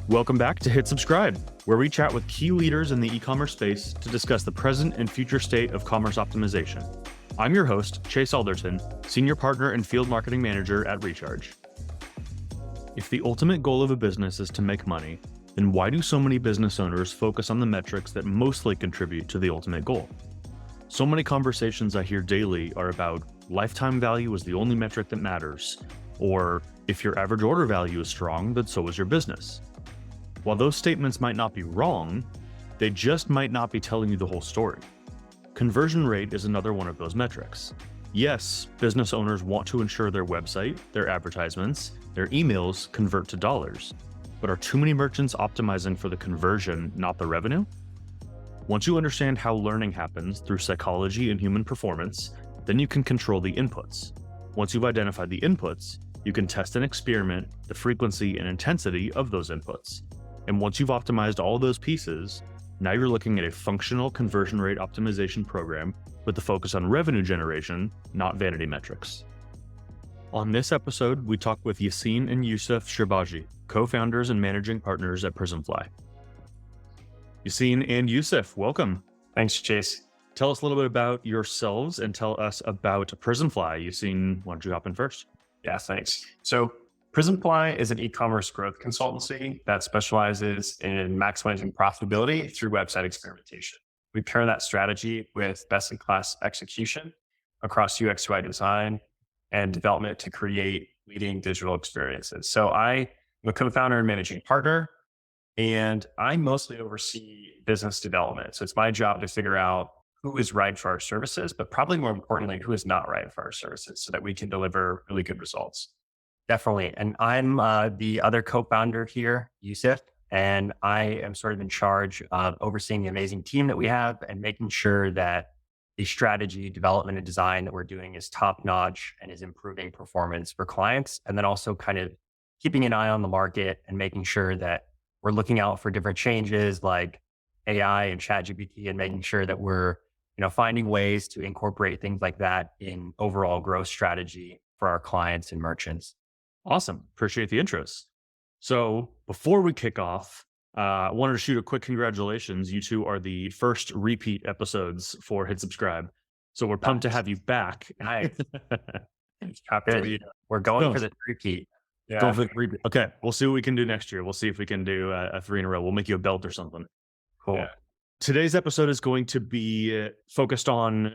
Welcome back to Hit Subscribe, where we chat with key leaders in the e-commerce space to discuss the present and future state of commerce optimization. I'm your host, Chase Alderton, Senior Partner and Field Marketing Manager at Recharge. If the ultimate goal of a business is to make money, then why do so many business owners focus on the metrics that mostly contribute to the ultimate goal? So many conversations I hear daily are about lifetime value is the only metric that matters, or if your average order value is strong, then so is your business. While those statements might not be wrong, they just might not be telling you the whole story. Conversion rate is another one of those metrics. Yes, business owners want to ensure their website, their advertisements, their emails convert to dollars, but are too many merchants optimizing for the conversion, not the revenue? Once you understand how learning happens through psychology and human performance, then you can control the inputs. Once you've identified the inputs, you can test and experiment the frequency and intensity of those inputs. And once you've optimized all those pieces, now you're looking at a functional conversion rate optimization program with the focus on revenue generation, not vanity metrics. On this episode, we talk with Yaseen and Yusuf Shurbaji, co-founders and managing partners at Prismfly. Yaseen and Yusuf, welcome. Thanks, Chase. Tell us a little bit about yourselves and tell us about Prismfly. Yaseen, why don't you hop in first? Yeah, thanks. So Prismfly is an e-commerce growth consultancy that specializes in maximizing profitability through website experimentation. We pair that strategy with best-in-class execution across UX UI design and development to create leading digital experiences. So I'm a co-founder and managing partner, and I mostly oversee business development. So it's my job to figure out who is right for our services, but probably more importantly, who is not right for our services so that we can deliver really good results. Definitely. And I'm the other co-founder here, Yusuf, and I am sort of in charge of overseeing the amazing team that we have and making sure that the strategy, development, and design that we're doing is top-notch and is improving performance for clients. And then also kind of keeping an eye on the market and making sure that we're looking out for different changes like AI and ChatGPT and making sure that we're finding ways to incorporate things like that in overall growth strategy for our clients and merchants. Awesome. Appreciate the intros. So before we kick off, I wanted to shoot a quick congratulations. You two are the first repeat episodes for Hit Subscribe. So we're pumped to have you back. Nice. We're going for the repeat. Yeah. Going for the repeat. Okay. We'll see what we can do next year. We'll see if we can do a 3 in a row. We'll make you a belt or something. Cool. Yeah. Today's episode is going to be focused on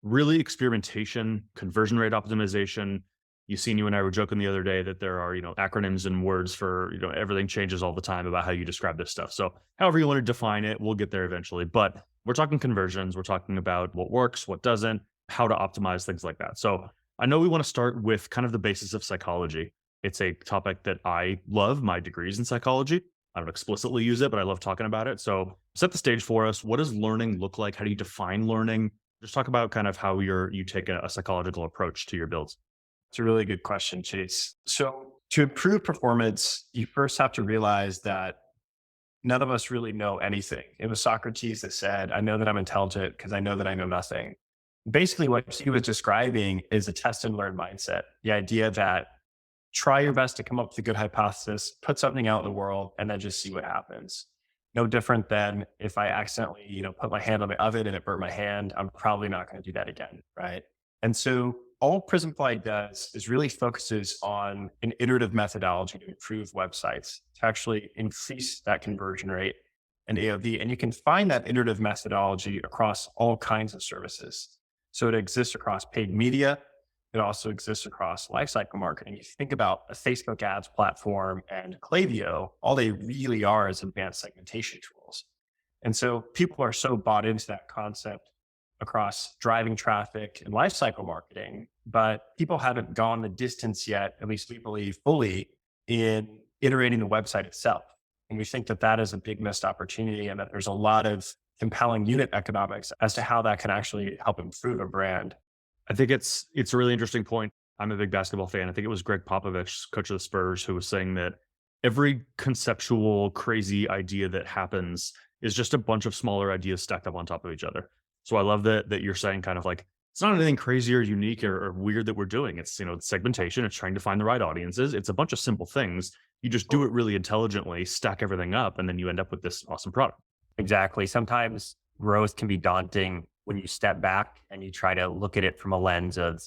really experimentation, conversion rate optimization. You and I were joking the other day that there are, acronyms and words for, everything changes all the time about how you describe this stuff. So however you want to define it, we'll get there eventually. But we're talking conversions. We're talking about what works, what doesn't, how to optimize things like that. So I know we want to start with kind of the basis of psychology. It's a topic that I love. My degree's in psychology. I don't explicitly use it, but I love talking about it. So set the stage for us. What does learning look like? How do you define learning? Just talk about kind of how you take a psychological approach to your builds. It's a really good question, Chase. So to improve performance, you first have to realize that none of us really know anything. It was Socrates that said, I know that I'm intelligent because I know that I know nothing. Basically, what he was describing is a test and learn mindset. The idea that try your best to come up with a good hypothesis, put something out in the world, and then just see what happens. No different than if I accidentally, put my hand on the oven and it burnt my hand, I'm probably not going to do that again, right? And so all Prismfly does is really focuses on an iterative methodology to improve websites, to actually increase that conversion rate and AOV. And you can find that iterative methodology across all kinds of services. So it exists across paid media. It also exists across lifecycle marketing. If you think about a Facebook ads platform and Klaviyo, all they really are is advanced segmentation tools. And so people are so bought into that concept across driving traffic and lifecycle marketing, but people haven't gone the distance yet, at least we believe fully, in iterating the website itself. And we think that that is a big missed opportunity and that there's a lot of compelling unit economics as to how that can actually help improve a brand. I think it's a really interesting point. I'm a big basketball fan. I think it was Greg Popovich, coach of the Spurs, who was saying that every conceptual, crazy idea that happens is just a bunch of smaller ideas stacked up on top of each other. So I love that you're saying kind of like It's not anything crazy or unique or weird that we're doing. It's, it's segmentation. It's trying to find the right audiences. It's a bunch of simple things. You just do it really intelligently, stack everything up, and then you end up with this awesome product. Exactly. Sometimes growth can be daunting when you step back and you try to look at it from a lens of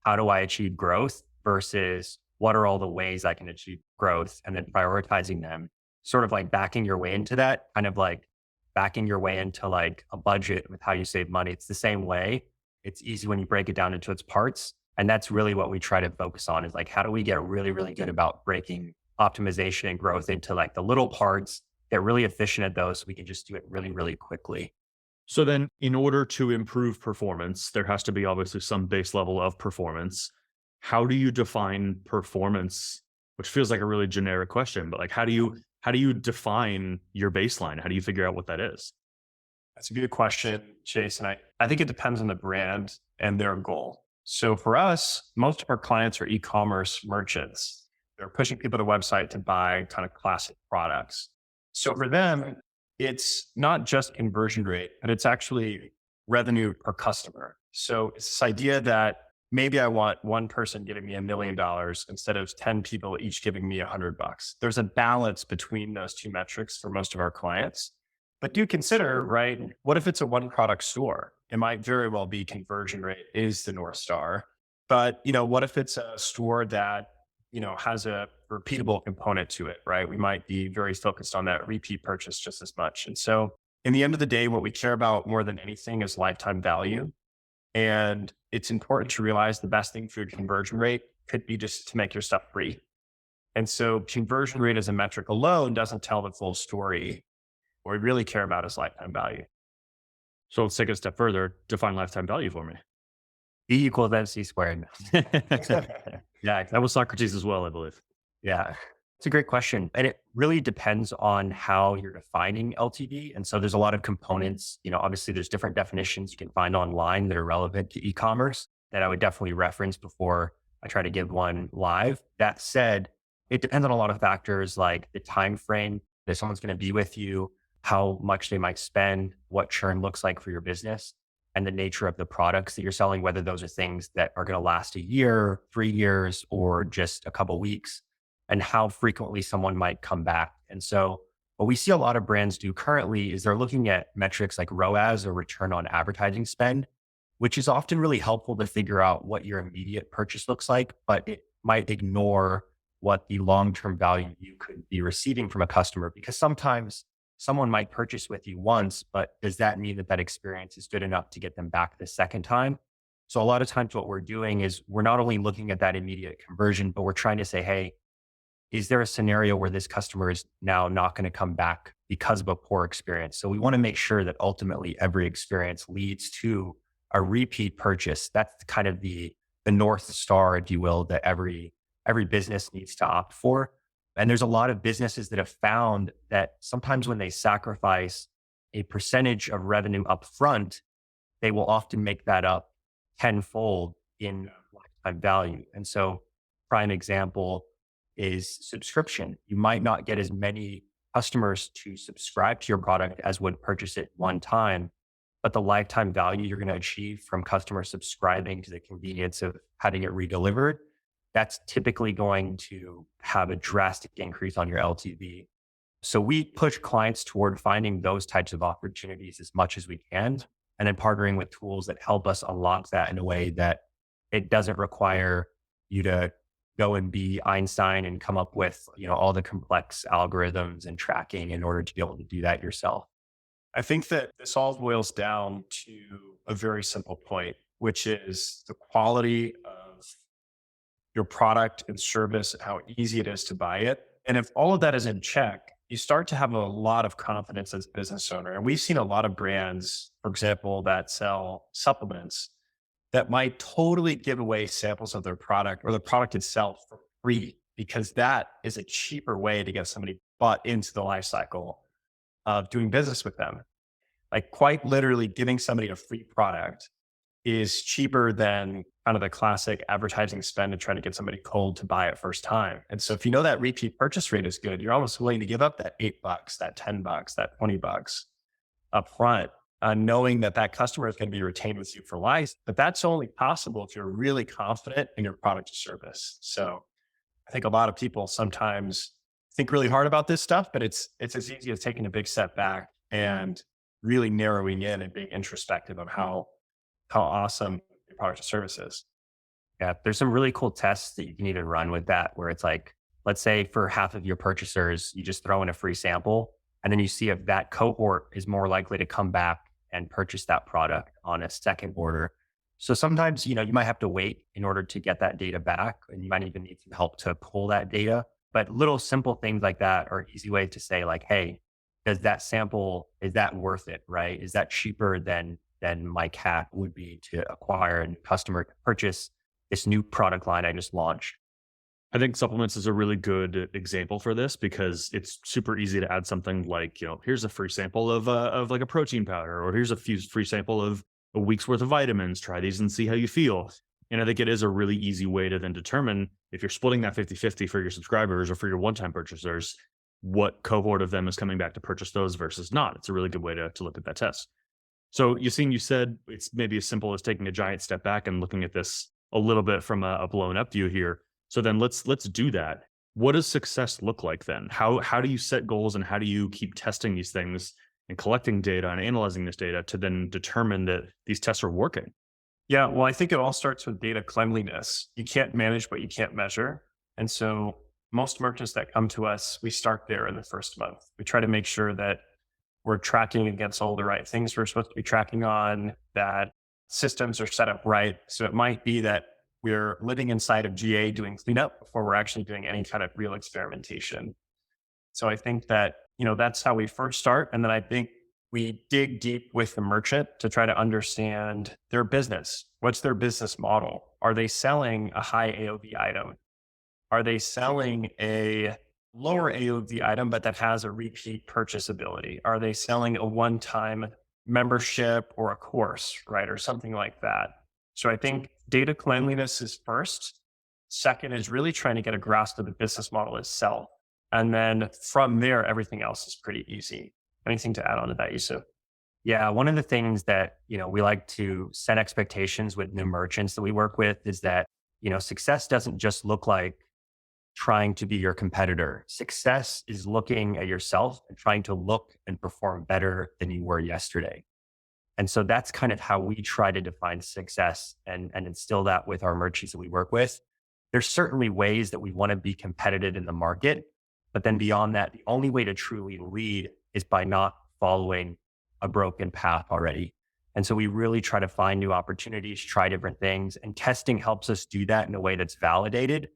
how do I achieve growth versus what are all the ways I can achieve growth, and then prioritizing them, sort of like backing your way into that, kind of like backing your way into like a budget with how you save money. It's the same way. It's easy when you break it down into its parts. And that's really what we try to focus on, is like, how do we get really, really good about breaking optimization and growth into like the little parts, get really efficient at those so we can just do it really, really quickly. So then, in order to improve performance, there has to be obviously some base level of performance. How do you define performance? Which feels like a really generic question, but like, how do you define your baseline? How do you figure out what that is? That's a good question, Chase. And I think it depends on the brand and their goal. So for us, most of our clients are e-commerce merchants. They're pushing people to the website to buy kind of classic products. So for them, it's not just conversion rate, but it's actually revenue per customer. So it's this idea that maybe I want one person giving me $1 million instead of 10 people each giving me $100. There's a balance between those two metrics for most of our clients. But do consider, right? What if it's a one product store? It might very well be conversion rate is the North Star. But, what if it's a store that, has a repeatable component to it, right? We might be very focused on that repeat purchase just as much. And so in the end of the day, what we care about more than anything is lifetime value. And it's important to realize the best thing for your conversion rate could be just to make your stuff free. And so conversion rate as a metric alone doesn't tell the full story. What we really care about is lifetime value. So let's take it a step further. Define lifetime value for me. E equals MC squared. Yeah, That was Socrates as well, I believe. yeah. It's a great question. And it really depends on how you're defining LTV. And so there's a lot of components, obviously there's different definitions you can find online that are relevant to e-commerce that I would definitely reference before I try to give one live. That said, it depends on a lot of factors like the time frame that someone's going to be with you, how much they might spend, what churn looks like for your business, and the nature of the products that you're selling, whether those are things that are going to last a year, 3 years, or just a couple weeks, and how frequently someone might come back. And so what we see a lot of brands do currently is they're looking at metrics like ROAS, or return on advertising spend, which is often really helpful to figure out what your immediate purchase looks like, but it might ignore what the long-term value you could be receiving from a customer, because sometimes someone might purchase with you once, but does that mean that that experience is good enough to get them back the second time? So a lot of times what we're doing is we're not only looking at that immediate conversion, but we're trying to say, hey, is there a scenario where this customer is now not going to come back because of a poor experience? So we want to make sure that ultimately every experience leads to a repeat purchase. That's kind of the North Star, if you will, that every business needs to opt for. And there's a lot of businesses that have found that sometimes when they sacrifice a percentage of revenue up front, they will often make that up tenfold in lifetime value. And so prime example is subscription. You might not get as many customers to subscribe to your product as would purchase it one time, but the lifetime value you're going to achieve from customers subscribing to the convenience of having it redelivered, that's typically going to have a drastic increase on your LTV. So we push clients toward finding those types of opportunities as much as we can, and then partnering with tools that help us unlock that in a way that it doesn't require you to go and be Einstein and come up with, all the complex algorithms and tracking in order to be able to do that yourself. I think that this all boils down to a very simple point, which is the quality of your product and service and how easy it is to buy it. And if all of that is in check, you start to have a lot of confidence as a business owner. And we've seen a lot of brands, for example, that sell supplements that might totally give away samples of their product or the product itself for free, because that is a cheaper way to get somebody bought into the life cycle of doing business with them. Like quite literally giving somebody a free product is cheaper than kind of the classic advertising spend to try to get somebody cold to buy it first time. And so if you know that repeat purchase rate is good, you're almost willing to give up that $8, that $10, that $20 up front knowing that that customer is going to be retained with you for life. But that's only possible if you're really confident in your product or service. So I think a lot of people sometimes think really hard about this stuff, but it's as easy as taking a big step back and really narrowing in and being introspective of how awesome your product or service is. Yeah, there's some really cool tests that you can even run with that, where it's like, let's say for half of your purchasers, you just throw in a free sample, and then you see if that cohort is more likely to come back and purchase that product on a second order. So sometimes, you might have to wait in order to get that data back, and you might even need some help to pull that data. But little simple things like that are an easy way to say like, hey, does that sample, is that worth it, right? Is that cheaper than my CAC would be to acquire a new customer to purchase this new product line I just launched? I think supplements is a really good example for this because it's super easy to add something like, here's a free sample of like a protein powder, or here's a free sample of a week's worth of vitamins. Try these and see how you feel. And I think it is a really easy way to then determine if you're splitting that 50-50 for your subscribers or for your one-time purchasers, what cohort of them is coming back to purchase those versus not. It's a really good way to look at that test. So Yaseen, you said it's maybe as simple as taking a giant step back and looking at this a little bit from a blown up view here. So then let's do that. What does success look like then? How do you set goals, and how do you keep testing these things and collecting data and analyzing this data to then determine that these tests are working? Yeah, well, I think it all starts with data cleanliness. You can't manage what you can't measure. And so most merchants that come to us, we start there in the first month. We try to make sure that we're tracking against all the right things we're supposed to be tracking on, that systems are set up right. So it might be that we're living inside of GA doing cleanup before we're actually doing any kind of real experimentation. So I think that, that's how we first start. And then I think we dig deep with the merchant to try to understand their business. What's their business model? Are they selling a high AOV item? Are they selling a lower AOV item, but that has a repeat purchase ability? Are they selling a one-time membership or a course, right? Or something like that. So I think data cleanliness is first. Second is really trying to get a grasp of the business model itself. And then from there, everything else is pretty easy. Anything to add on to that, Yusuf? Yeah, one of the things that, we like to set expectations with new merchants that we work with is that, success doesn't just look like trying to be your competitor. Success is looking at yourself and trying to look and perform better than you were yesterday. And so that's kind of how we try to define success and instill that with our merchants that we work with. There's certainly ways that we want to be competitive in the market, but then beyond that, the only way to truly lead is by not following a broken path already. And so we really try to find new opportunities, try different things, and testing helps us do that in a way that's validated,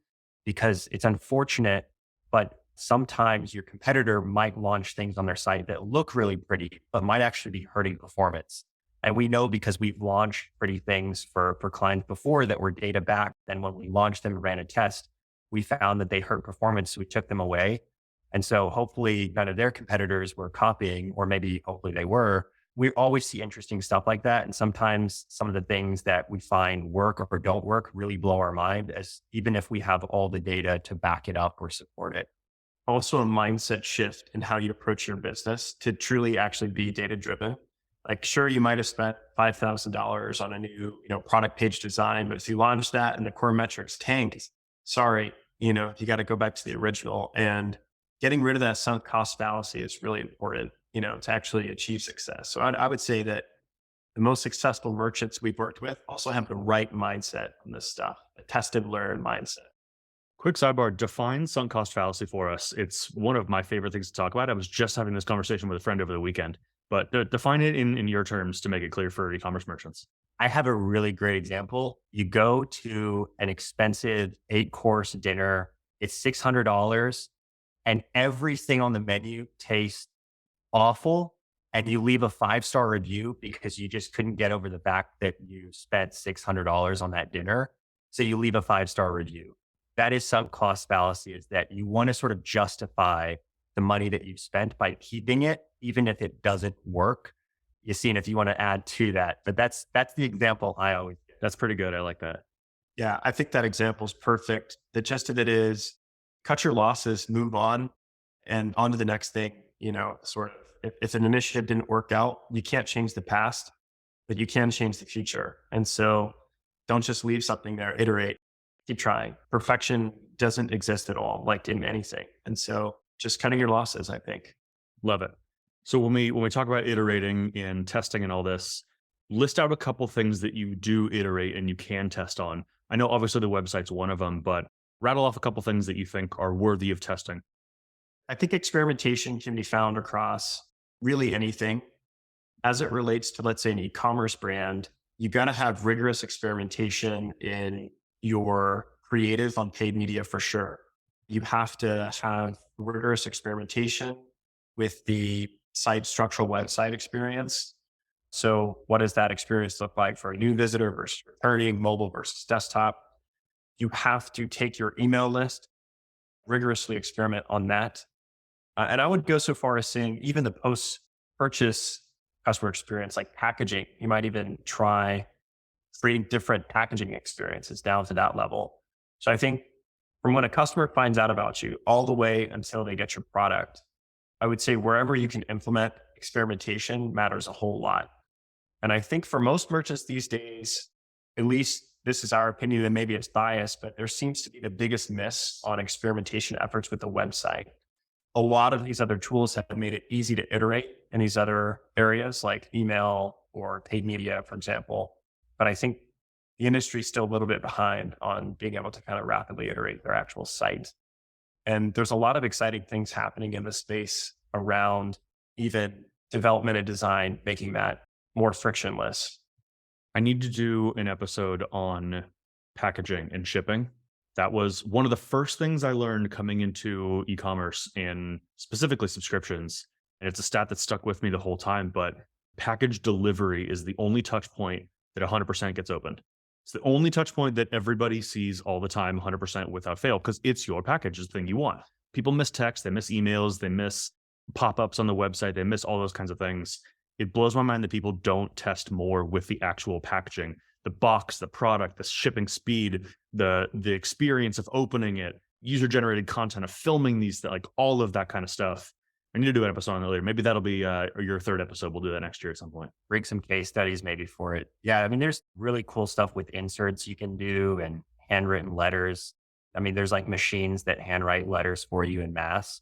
because it's unfortunate, but sometimes your competitor might launch things on their site that look really pretty, but might actually be hurting performance. And we know because we've launched pretty things for clients before that were data backed. Then when we launched them and ran a test, we found that they hurt performance. So we took them away. And so hopefully none of their competitors were copying, or maybe hopefully they were. We always see interesting stuff like that. And sometimes some of the things that we find work or don't work really blow our mind, as even if we have all the data to back it up or support it. Also a mindset shift in how you approach your business to truly actually be data driven. Like, sure, you might have spent $5,000 on a new, product page design, but if you launch that and the core metrics tanked, sorry, you got to go back to the original. And getting rid of that sunk cost fallacy is really important, to actually achieve success. So I would say that the most successful merchants we've worked with also have the right mindset on this stuff, a test and learn mindset. Quick sidebar, define sunk cost fallacy for us. It's one of my favorite things to talk about. I was just having this conversation with a friend over the weekend, but define it in your terms to make it clear for e-commerce merchants. I have a really great example. You go to an expensive 8-course dinner, it's $600, and everything on the menu tastes awful, and you leave a 5-star review because you just couldn't get over the fact that you spent $600 on that dinner. So you leave a 5-star review. That is sunk cost fallacy, is that you want to sort of justify the money that you've spent by keeping it, even if it doesn't work. Yaseen, if you want to add to that, but that's the example I always give. That's pretty good. I like that. Yeah, I think that example is perfect. The gist of it is cut your losses, move on, and on to the next thing, sort of. If an initiative didn't work out, you can't change the past, but you can change the future. And so don't just leave something there, iterate, keep trying. Perfection doesn't exist at all, like in anything. And so just cutting your losses, I think. Love it. So when we talk about iterating and testing and all this, list out a couple things that you do iterate and you can test on. I know obviously the website's one of them, but rattle off a couple things that you think are worthy of testing. I think experimentation can be found across really anything. As it relates to, let's say, an e-commerce brand, you got to have rigorous experimentation in your creative on paid media for sure. You have to have rigorous experimentation with the site structural website experience. So what does that experience look like for a new visitor versus returning, mobile versus desktop? You have to take your email list, rigorously experiment on that. And I would go so far as saying even the post-purchase customer experience, like packaging, you might even try creating different packaging experiences down to that level. So I think from when a customer finds out about you all the way until they get your product, I would say wherever you can implement experimentation matters a whole lot. And I think for most merchants these days, at least this is our opinion and maybe it's biased, but there seems to be the biggest miss on experimentation efforts with the website. A lot of these other tools have made it easy to iterate in these other areas like email or paid media, for example. But I think the industry is still a little bit behind on being able to kind of rapidly iterate their actual site. And there's a lot of exciting things happening in the space around even development and design, making that more frictionless. I need to do an episode on packaging and shipping. That was one of the first things I learned coming into e-commerce and specifically subscriptions. And it's a stat that stuck with me the whole time, but package delivery is the only touch point that 100% gets opened. It's the only touch point that everybody sees all the time, 100% without fail, because it's your package, is the thing you want. People miss text, they miss emails, they miss pop-ups on the website, they miss all those kinds of things. It blows my mind that people don't test more with the actual packaging, the box, the product, the shipping speed, the experience of opening it, user-generated content of filming these, like all of that kind of stuff. I need to do an episode on it later. Maybe that'll be your third episode. We'll do that next year at some point. Bring some case studies maybe for it. Yeah, I mean, there's really cool stuff with inserts you can do and handwritten letters. I mean, there's like machines that handwrite letters for you in mass.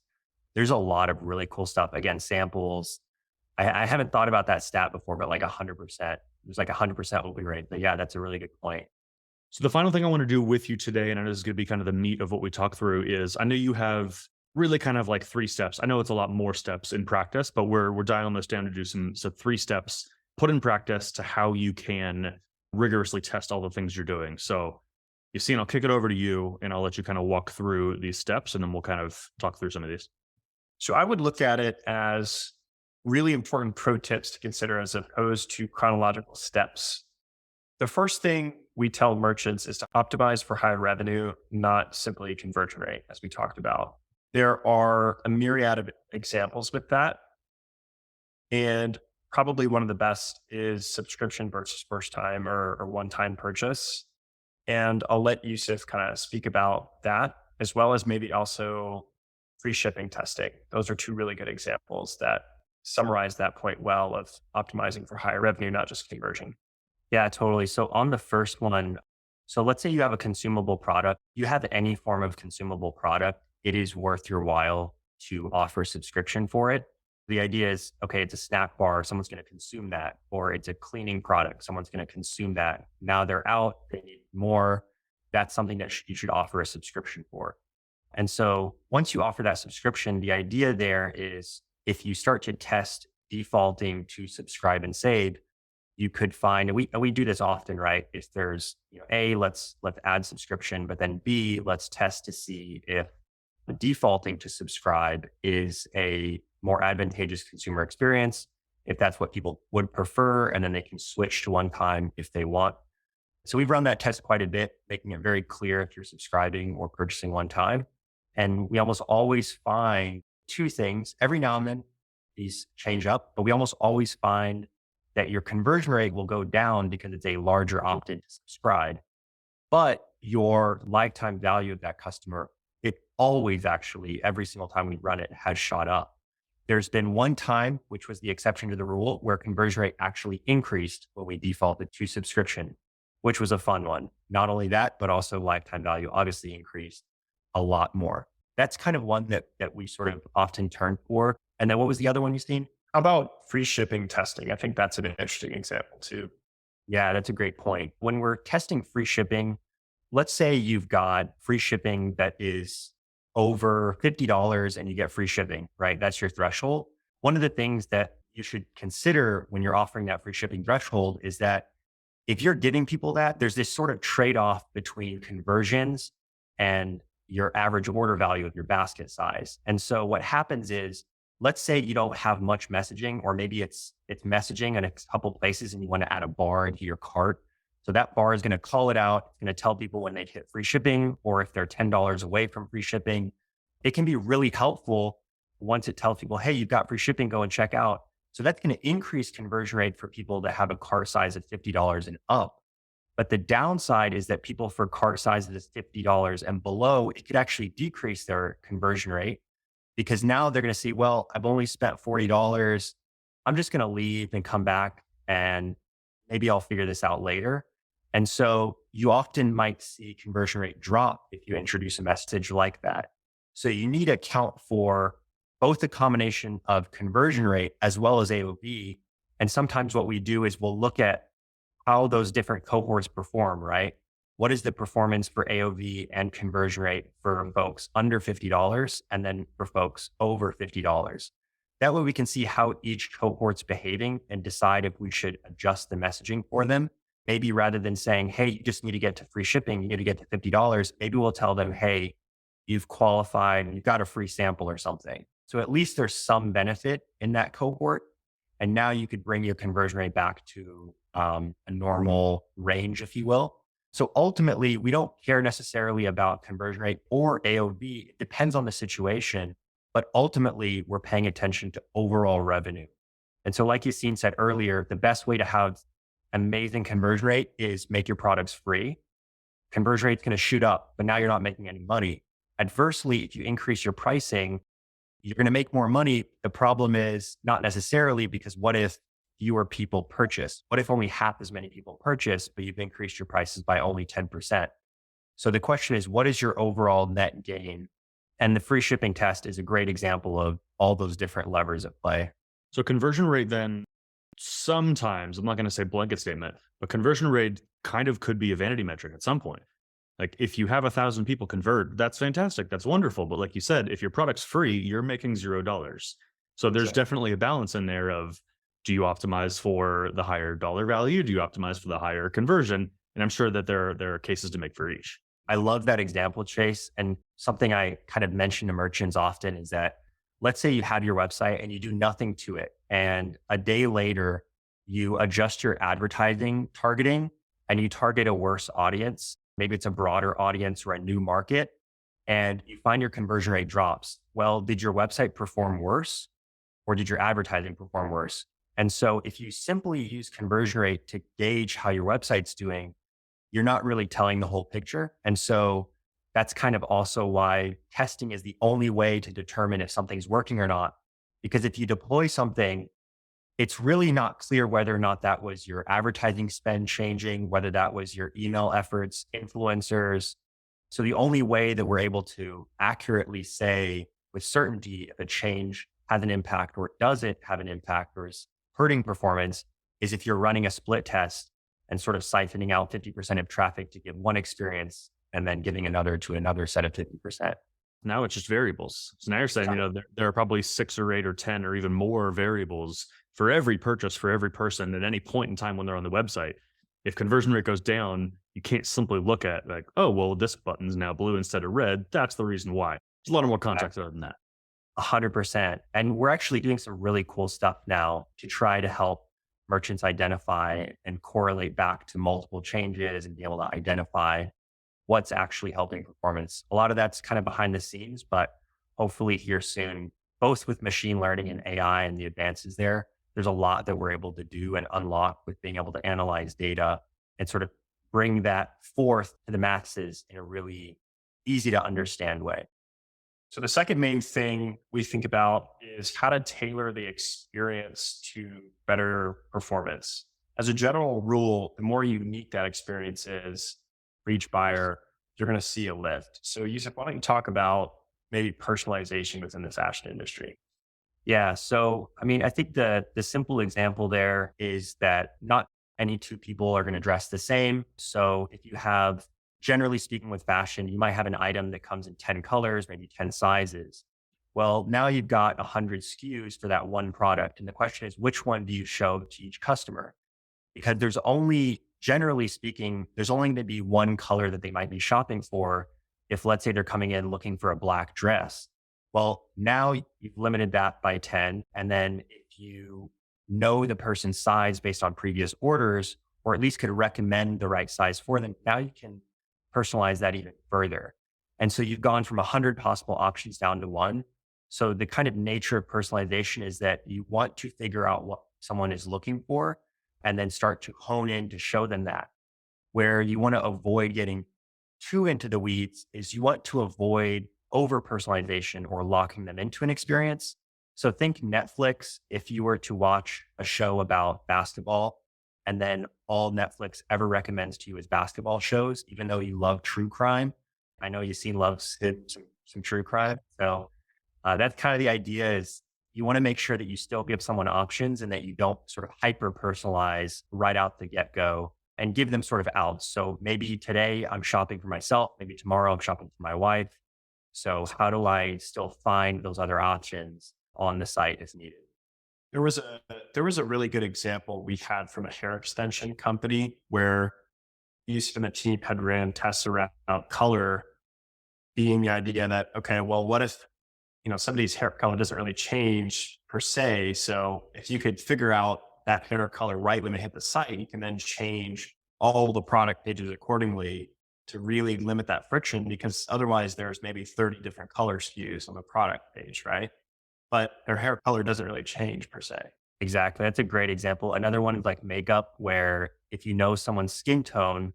There's a lot of really cool stuff. Again, samples. I haven't thought about that stat before, but like 100%. There's like 100% will be right. But yeah, that's a really good point. So the final thing I want to do with you today, and I know this is going to be kind of the meat of what we talk through, is I know you have really kind of like 3 steps. I know it's a lot more steps in practice, but we're dialing this down to do so 3 steps put in practice to how you can rigorously test all the things you're doing. So Yaseen, I'll kick it over to you and I'll let you kind of walk through these steps and then we'll kind of talk through some of these. So I would look at it as really important pro tips to consider as opposed to chronological steps. The first thing we tell merchants is to optimize for high revenue, not simply conversion rate, as we talked about. There are a myriad of examples with that. And probably one of the best is subscription versus first time or one-time purchase. And I'll let Yusuf kind of speak about that, as well as maybe also free shipping testing. Those are 2 really good examples that summarize that point well of optimizing for higher revenue, not just conversion. Yeah, totally. So on the first one, so let's say you have a consumable product, you have any form of consumable product, it is worth your while to offer subscription for it. The idea is, okay, it's a snack bar, someone's going to consume that, or it's a cleaning product, someone's going to consume that. Now they're out, they need more. That's something that you should offer a subscription for. And so once you offer that subscription, the idea there is if you start to test defaulting to subscribe and save, you could find, and we do this often, right? If there's, A, let's add subscription, but then B, let's test to see if the defaulting to subscribe is a more advantageous consumer experience, if that's what people would prefer, and then they can switch to one time if they want. So we've run that test quite a bit, making it very clear if you're subscribing or purchasing one time. And we almost always find 2 things. Every now and then these change up, but we almost always find that your conversion rate will go down because it's a larger opt-in to subscribe. But your lifetime value of that customer, it always actually, every single time we run it, has shot up. There's been one time, which was the exception to the rule, where conversion rate actually increased when we defaulted to subscription, which was a fun one. Not only that, but also lifetime value obviously increased a lot more. That's kind of one that we sort of often turn for. And then what was the other one you've seen? How about free shipping testing? I think that's an interesting example too. Yeah, that's a great point. When we're testing free shipping, let's say you've got free shipping that is over $50 and you get free shipping, right? That's your threshold. One of the things that you should consider when you're offering that free shipping threshold is that if you're giving people that, there's this sort of trade-off between conversions and your average order value of your basket size. And so what happens is, let's say you don't have much messaging, or maybe it's messaging in a couple places and you want to add a bar into your cart. So that bar is going to call it out. It's going to tell people when they hit free shipping, or if they're $10 away from free shipping. It can be really helpful once it tells people, hey, you've got free shipping, go and check out. So that's going to increase conversion rate for people that have a cart size of $50 and up. But the downside is that people for cart sizes of $50 and below, it could actually decrease their conversion rate, because now they're going to see, well, I've only spent $40. I'm just going to leave and come back and maybe I'll figure this out later. And so you often might see conversion rate drop if you introduce a message like that. So you need to account for both the combination of conversion rate as well as AOV. And sometimes what we do is we'll look at how those different cohorts perform, right? What is the performance for AOV and conversion rate for folks under $50 and then for folks over $50? That way we can see how each cohort's behaving and decide if we should adjust the messaging for them. Maybe rather than saying, hey, you just need to get to free shipping, you need to get to $50, maybe we'll tell them, hey, you've qualified and you've got a free sample or something. So at least there's some benefit in that cohort. And now you could bring your conversion rate back to a normal range, if you will. So ultimately, we don't care necessarily about conversion rate or AOV. It depends on the situation, but ultimately we're paying attention to overall revenue. And so like Yaseen said earlier, the best way to have amazing conversion rate is make your products free. Conversion rate's going to shoot up, but now you're not making any money. Adversely, if you increase your pricing, you're going to make more money. The problem is not necessarily, because what if fewer people purchase? What if only half as many people purchase, but you've increased your prices by only 10%? So the question is, what is your overall net gain? And the free shipping test is a great example of all those different levers at play. So conversion rate then, sometimes, I'm not going to say blanket statement, but conversion rate kind of could be a vanity metric at some point. Like if you have 1,000 people convert, that's fantastic. That's wonderful. But like you said, if your product's free, you're making $0. So there's definitely a balance in there of, do you optimize for the higher dollar value? Do you optimize for the higher conversion? And I'm sure that there are cases to make for each. I love that example, Chase. And something I kind of mention to merchants often is that, let's say you have your website and you do nothing to it, and a day later you adjust your advertising targeting and you target a worse audience. Maybe it's a broader audience or a new market, and you find your conversion rate drops. Well, did your website perform worse, or did your advertising perform worse? And so if you simply use conversion rate to gauge how your website's doing, you're not really telling the whole picture. And so that's kind of also why testing is the only way to determine if something's working or not. Because if you deploy something, it's really not clear whether or not that was your advertising spend changing, whether that was your email efforts, influencers. So the only way that we're able to accurately say with certainty if a change has an impact or it doesn't have an impact or is hurting performance is if you're running a split test and sort of siphoning out 50% of traffic to give one experience and then giving another to another set of 50%. Now it's just variables. So now you're saying, there are probably 6 or 8 or 10 or even more variables for every purchase, for every person at any point in time when they're on the website. If conversion rate goes down, you can't simply look at like, oh, well, this button's now blue instead of red. That's the reason why. There's a lot more context other than that. 100%. And we're actually doing some really cool stuff now to try to help merchants identify and correlate back to multiple changes and be able to identify what's actually helping performance. A lot of that's kind of behind the scenes, but hopefully here soon, both with machine learning and AI and the advances there's a lot that we're able to do and unlock with being able to analyze data and sort of bring that forth to the masses in a really easy to understand way. So the second main thing we think about is how to tailor the experience to better performance. As a general rule, the more unique that experience is for each buyer, you're going to see a lift. So Yusuf, why don't you talk about maybe personalization within the fashion industry? Yeah. So, I mean, I think the simple example there is that not any two people are going to dress the same. So, if you have, generally speaking, with fashion, you might have an item that comes in 10 colors, maybe 10 sizes. Well, now you've got 100 SKUs for that one product. And the question is, which one do you show to each customer? Because there's only, generally speaking, there's only going to be one color that they might be shopping for. If, let's say, they're coming in looking for a black dress, well, now you've limited that by 10. And then if you know the person's size based on previous orders, or at least could recommend the right size for them, now you can personalize that even further. And so you've gone from 100 possible options down to one. So the kind of nature of personalization is that you want to figure out what someone is looking for and then start to hone in to show them that. Where you want to avoid getting too into the weeds is you want to avoid over personalization or locking them into an experience. So think Netflix. If you were to watch a show about basketball and then all Netflix ever recommends to you is basketball shows, even though you love true crime. I know Yaseen loves some true crime. So that's kind of the idea is you want to make sure that you still give someone options and that you don't sort of hyper personalize right out the get go and give them sort of outs. So maybe today I'm shopping for myself. Maybe tomorrow I'm shopping for my wife. So how do I still find those other options on the site as needed? There was a really good example we had from a hair extension company where Yusuf and the team had ran tests around color being the idea that, okay, well, what if, somebody's hair color doesn't really change per se. So if you could figure out that hair color right when they hit the site, you can then change all the product pages accordingly to really limit that friction, because otherwise there's maybe 30 different color SKUs on the product page, right? But their hair color doesn't really change per se. Exactly. That's a great example. Another one is like makeup, where if you know someone's skin tone,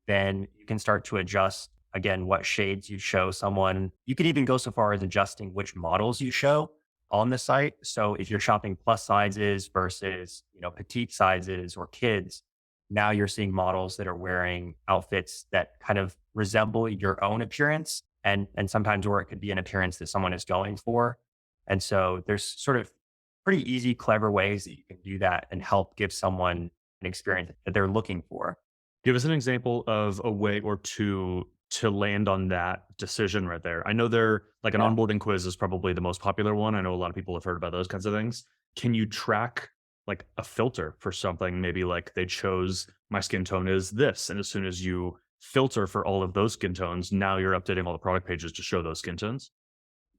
then you can start to adjust again what shades you show someone. You could even go so far as adjusting which models you show on the site. So if you're shopping plus sizes versus, petite sizes or kids, now you're seeing models that are wearing outfits that kind of resemble your own appearance and sometimes where it could be an appearance that someone is going for. And so there's sort of pretty easy, clever ways that you can do that and help give someone an experience that they're looking for. Give us an example of a way or two to land on that decision right there. I know they're like an Yeah. onboarding quiz is probably the most popular one. I know a lot of people have heard about those kinds of things. Can you track like a filter for something? Maybe like they chose my skin tone is this. And as soon as you filter for all of those skin tones, now you're updating all the product pages to show those skin tones.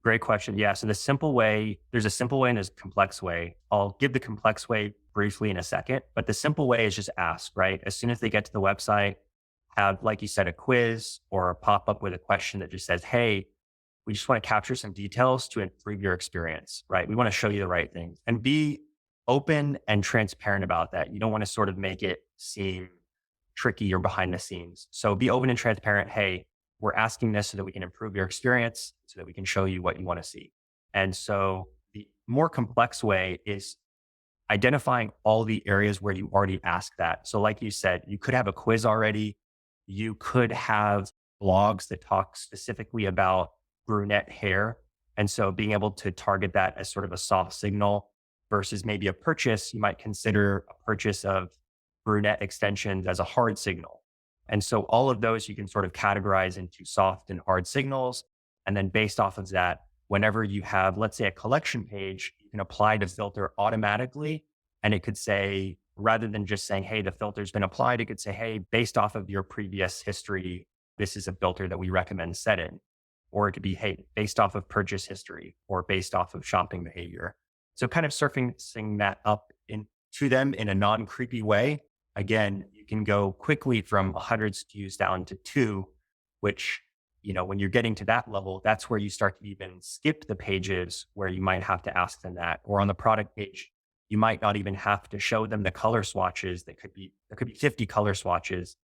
Great question. Yeah. So there's a simple way and there's a complex way. I'll give the complex way briefly in a second, but the simple way is just ask, right? As soon as they get to the website, have, like you said, a quiz or a pop up with a question that just says, hey, we just want to capture some details to improve your experience, right? We want to show you the right things and be open and transparent about that. You don't want to sort of make it seem tricky or behind the scenes. So be open and transparent. Hey, we're asking this so that we can improve your experience, so that we can show you what you want to see. And so the more complex way is identifying all the areas where you already asked that. So like you said, you could have a quiz already. You could have blogs that talk specifically about brunette hair. And so being able to target that as sort of a soft signal versus maybe a purchase, you might consider a purchase of brunette extensions as a hard signal. And so all of those you can sort of categorize into soft and hard signals. And then based off of that, whenever you have, let's say, a collection page, you can apply the filter automatically. And it could say, rather than just saying, hey, the filter's been applied, it could say, hey, based off of your previous history, this is a filter that we recommend setting. Or it could be, hey, based off of purchase history or based off of shopping behavior. So kind of surfacing that up into them in a non-creepy way. Again, you can go quickly from 100 SKUs down to 2, which, when you're getting to that level, that's where you start to even skip the pages where you might have to ask them that. Or on the product page, you might not even have to show them the color swatches. There could be 50 color swatches.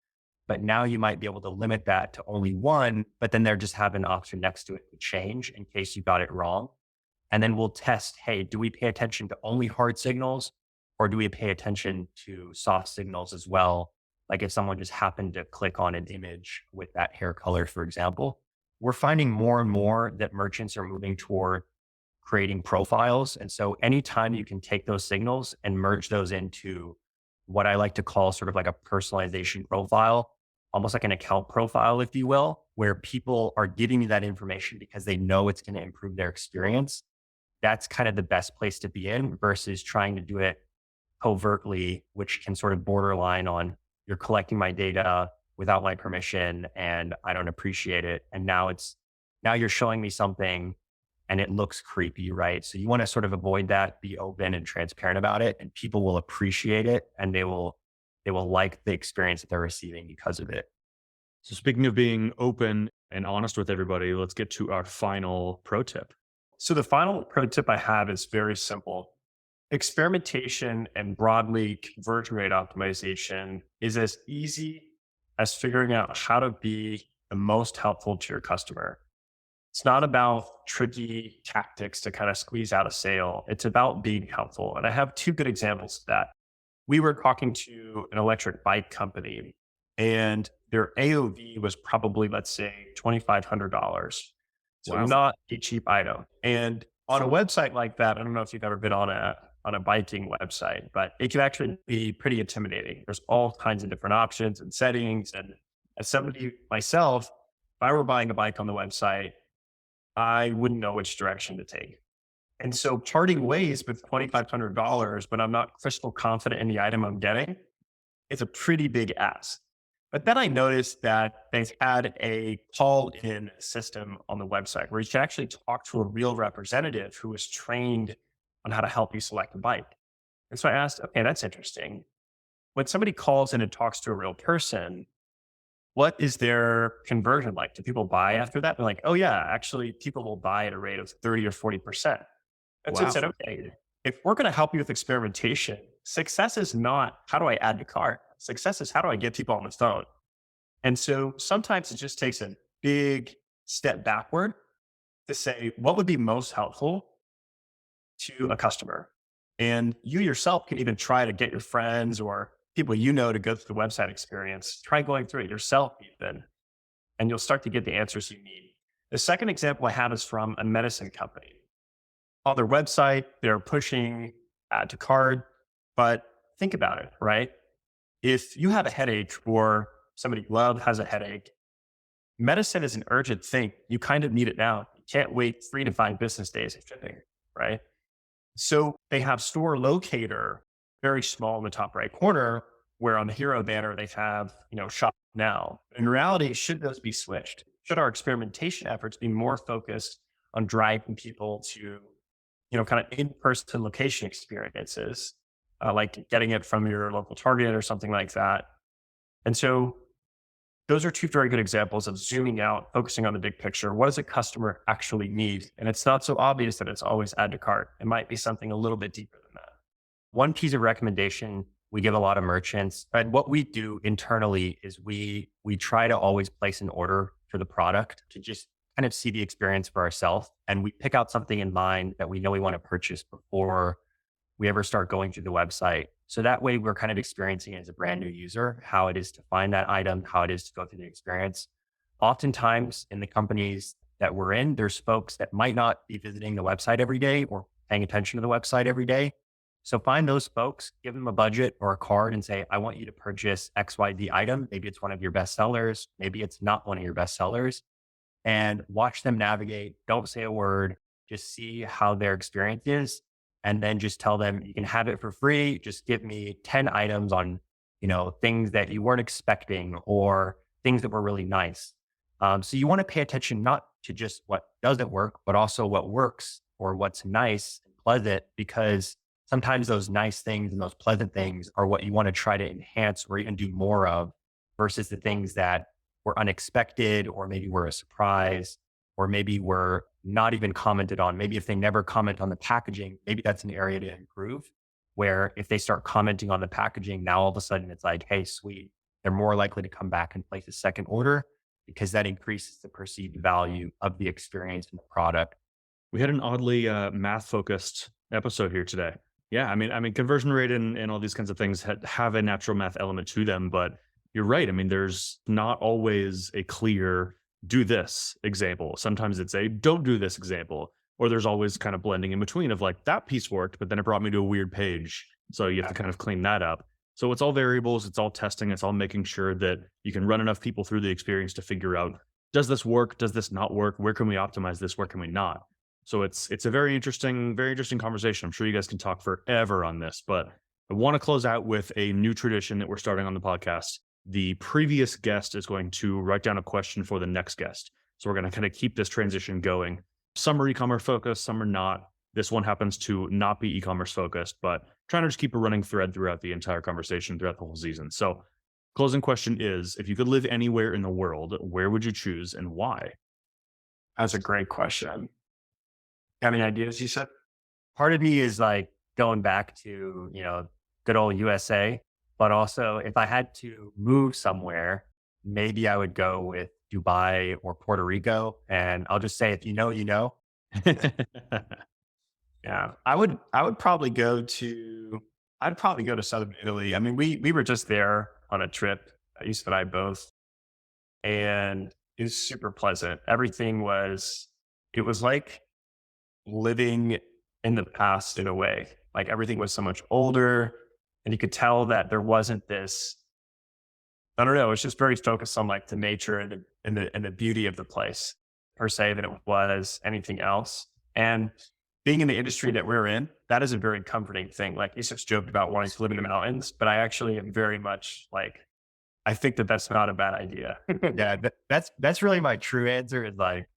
but now you might be able to limit that to only one, but then there just have an option next to it to change in case you got it wrong. And then we'll test, hey, do we pay attention to only hard signals or do we pay attention to soft signals as well? Like if someone just happened to click on an image with that hair color, for example, we're finding more and more that merchants are moving toward creating profiles. And so anytime you can take those signals and merge those into what I like to call sort of like a personalization profile, almost like an account profile, if you will, where people are giving you that information because they know it's going to improve their experience. That's kind of the best place to be in versus trying to do it covertly, which can sort of borderline on you're collecting my data without my permission and I don't appreciate it. And now you're showing me something and it looks creepy, right? So you want to sort of avoid that, be open and transparent about it, and people will appreciate it and they will like the experience that they're receiving because of it. So speaking of being open and honest with everybody, let's get to our final pro tip. So the final pro tip I have is very simple. Experimentation and broadly conversion rate optimization is as easy as figuring out how to be the most helpful to your customer. It's not about tricky tactics to kind of squeeze out a sale. It's about being helpful. And I have two good examples of that. We were talking to an electric bike company and their AOV was probably, let's say, $2,500. So Wow. not a cheap item. And on a website like that, I don't know if you've ever been on a biking website, but it can actually be pretty intimidating. There's all kinds of different options and settings. And as somebody myself, if I were buying a bike on the website, I wouldn't know which direction to take. And so parting ways with $2,500, but I'm not crystal confident in the item I'm getting, it's a pretty big ask. But then I noticed that they've had a call-in system on the website where you can actually talk to a real representative who is trained on how to help you select a bike. And so I asked, okay, that's interesting. When somebody calls in and talks to a real person, what is their conversion like? Do people buy after that? They're like, oh yeah, actually people will buy at a rate of 30 or 40%. And so I Wow. said, okay, if we're going to help you with experimentation, success is not how do I add to cart? Success is how do I get people on the phone? And so sometimes it just takes a big step backward to say, what would be most helpful to a customer? And you yourself can even try to get your friends or people you know to go through the website experience. Try going through it yourself even, and you'll start to get the answers you need. The second example I have is from a medicine company. On their website, they're pushing add to cart, but think about it, right? If you have a headache or somebody you love has a headache, medicine is an urgent thing. You kind of need it now. You can't wait 3 to 5 business days of shipping, right? So they have store locator, very small in the top right corner, where on the hero banner, they have, shop now. In reality, should those be switched? Should our experimentation efforts be more focused on driving people to, kind of in-person location experiences, like getting it from your local Target or something like that? And so those are two very good examples of zooming out, focusing on the big picture. What does a customer actually need? And it's not so obvious that it's always add to cart. It might be something a little bit deeper than that. One piece of recommendation we give a lot of merchants, and what we do internally is we try to always place an order for the product to just kind of see the experience for ourselves. And we pick out something in mind that we know we want to purchase before we ever start going through the website. So that way we're kind of experiencing it as a brand new user, how it is to find that item, how it is to go through the experience. Oftentimes in the companies that we're in, there's folks that might not be visiting the website every day or paying attention to the website every day. So find those folks, give them a budget or a card and say, I want you to purchase XYZ item. Maybe it's one of your best sellers. Maybe it's not one of your best sellers, and watch them navigate. Don't say a word, just see how their experience is. And then just tell them you can have it for free. Just give me 10 items on, things that you weren't expecting or things that were really nice. So you want to pay attention, not to just what doesn't work, but also what works or what's nice and pleasant, because sometimes those nice things and those pleasant things are what you want to try to enhance or even do more of versus the things that were unexpected or maybe were a surprise or maybe were not even commented on. Maybe if they never comment on the packaging, maybe that's an area to improve, where if they start commenting on the packaging, now all of a sudden it's like, hey, sweet, they're more likely to come back and place a second order because that increases the perceived value of the experience and the product. We had an oddly math focused episode here today. Yeah, I mean, conversion rate and all these kinds of things have a natural math element to them, but you're right. I mean, there's not always a clear do this example. Sometimes it's a don't do this example, or there's always kind of blending in between of like that piece worked, but then it brought me to a weird page. So you have to kind of clean that up. So it's all variables, it's all testing, it's all making sure that you can run enough people through the experience to figure out, does this work? Does this not work? Where can we optimize this? Where can we not? So it's a very interesting conversation. I'm sure you guys can talk forever on this, but I want to close out with a new tradition that we're starting on the podcast. The previous guest is going to write down a question for the next guest. So we're going to kind of keep this transition going. Some are e-commerce focused, some are not. This one happens to not be e-commerce focused, but trying to just keep a running thread throughout the entire conversation, throughout the whole season. So closing question is, if you could live anywhere in the world, where would you choose and why? That's a great question. Got any ideas, you said? Part of me is like going back to, good old USA, but also if I had to move somewhere, maybe I would go with Dubai or Puerto Rico. And I'll just say, if you know, you know. Yeah, I'd probably go to Southern Italy. I mean, we were just there on a trip, Yusuf and I both, and it was super pleasant. It was like living in the past in a way. Like everything was so much older, and you could tell that there wasn't this, I don't know, it was just very focused on like the nature and the beauty of the place per se than it was anything else. And being in the industry that we're in, that is a very comforting thing. Like Yusuf's joked about wanting to live in the mountains, but I actually am very much like, I think that that's not a bad idea. Yeah, that's really my true answer is like,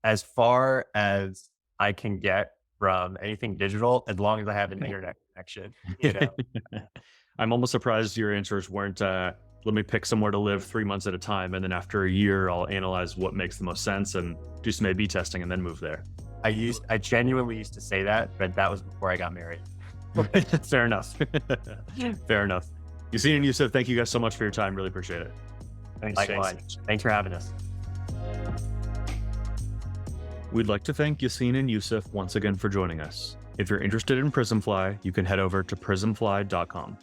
as far as I can get from anything digital, as long as I have an internet connection. I'm almost surprised your answers weren't, let me pick somewhere to live 3 months at a time. And then after a year, I'll analyze what makes the most sense and do some A/B testing and then move there. I genuinely used to say that, but that was before I got married. Fair enough. Fair enough. Yaseen and Yusuf, thank you guys so much for your time. Really appreciate it. Thanks, Likewise. Chase. Thanks for having us. We'd like to thank Yaseen and Yusuf once again for joining us. If you're interested in Prismfly, you can head over to prismfly.com.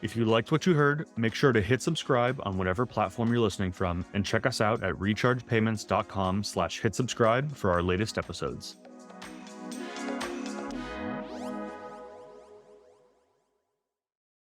If you liked what you heard, make sure to hit subscribe on whatever platform you're listening from and check us out at rechargepayments.com/hit subscribe for our latest episodes.